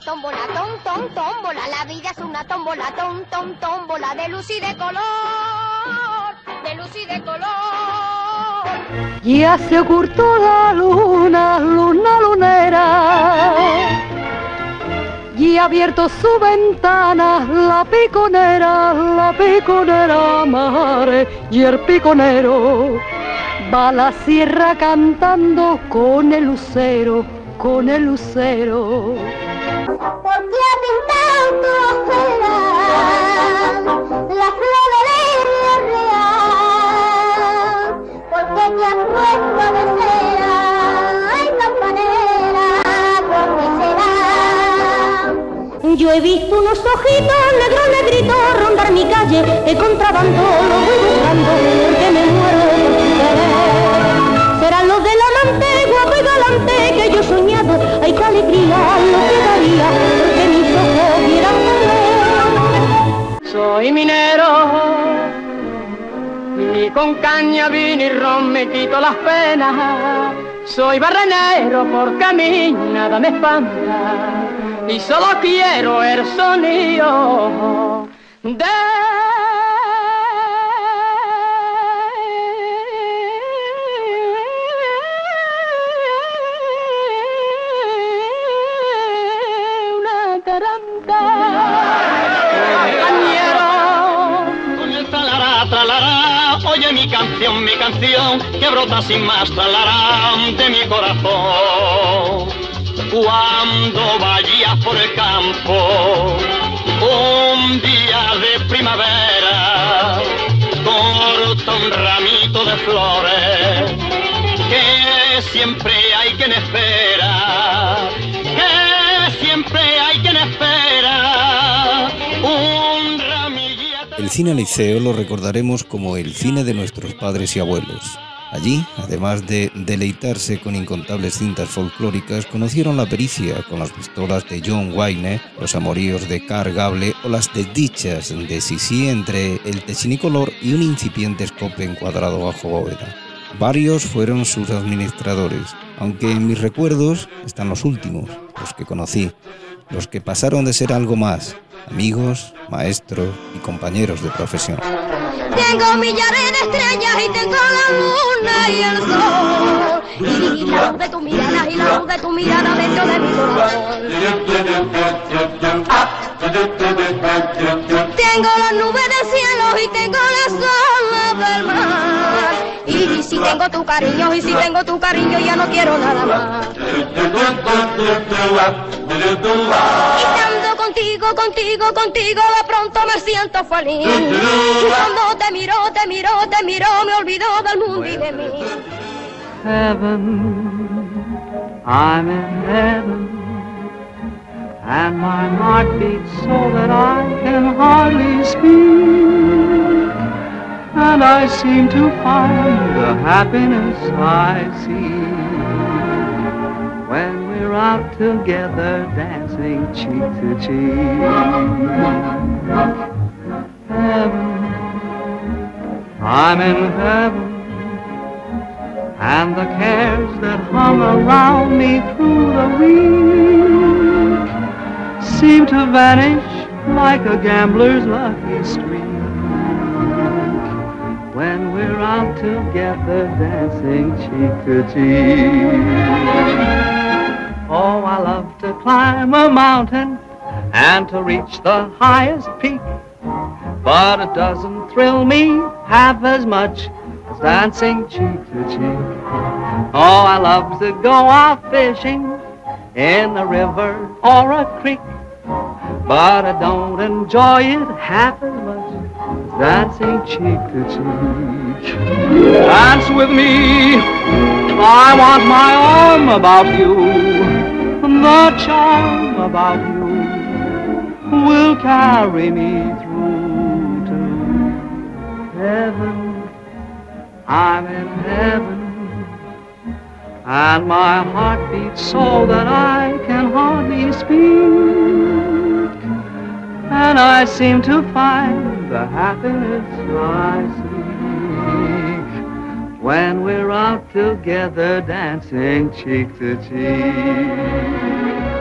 tómbola, tómbola, la vida es una tómbola, tómbola, de luz y de color, de luz y de color. Ya se ocultó la luna, lunera, y ha abierto su ventana la piconera mare, y el piconero va a la sierra cantando con el lucero, con el lucero. ¿Por qué ha pintado tu acera la flor del lirio real? ¿Por qué te has puesto de cera? Ay, campanera, ¿por qué será? Yo he visto unos ojitos negros, negritos rondar mi calle, el contrabando lo voy buscando porque me muero de querer. Serán los del amante, guapo y galante que yo he soñado, ay, qué alegría lo que daría porque mis ojos vieran ver. Soy minero y con caña, vino y ron me quito las penas. Soy barrenero porque a mí nada me espanta y solo quiero el sonido de una taranta. Con el tralará, tralará, oye mi canción, que brota sin más, tralará, de mi corazón. Cuando vayas por el campo, un día de primavera, corta un ramito de flores, que siempre hay quien espera, que siempre hay quien espera, un ramillete. El cine Liceo lo recordaremos como el cine de nuestros padres y abuelos. Allí, además de deleitarse con incontables cintas folclóricas, conocieron la pericia con las pistolas de John Wayne, los amoríos de Carl Gable o las desdichas de Sissi entre el technicolor y un incipiente escope encuadrado bajo bóveda. Varios fueron sus administradores, aunque en mis recuerdos están los últimos, los que conocí, los que pasaron de ser algo más, amigos, maestros y compañeros de profesión. Tengo millares de estrellas y tengo la luna y el sol, y la luz de tu mirada y la luz de tu mirada dentro de mi corazón. Tengo las nubes del cielo y tengo las olas del mar, y si tengo tu cariño, y si tengo tu cariño ya no quiero nada más. Estando contigo, de pronto me siento feliz. Y cuando te miro, me olvido del mundo y de mí. Heaven, I'm in heaven, and my heart beats so that I can hardly speak, and I seem to find the happiness I see when we're out together dancing cheek to cheek. Heaven, I'm in heaven, and the cares that hung around me through the week seem to vanish like a gambler's lucky streak when we're out together dancing cheek to cheek. Oh, I love to climb a mountain and to reach the highest peak, but it doesn't thrill me half as much as dancing cheek to cheek. Oh, I love to go out fishing in a river or a creek, but I don't enjoy it half as much as dancing cheek to cheek. Dance with me, I want my arm about you, the charm about you will carry me through to heaven. I'm in heaven, and my heart beats so that I can hardly speak, and I seem to find the happiness I seek when we're out together dancing cheek to cheek.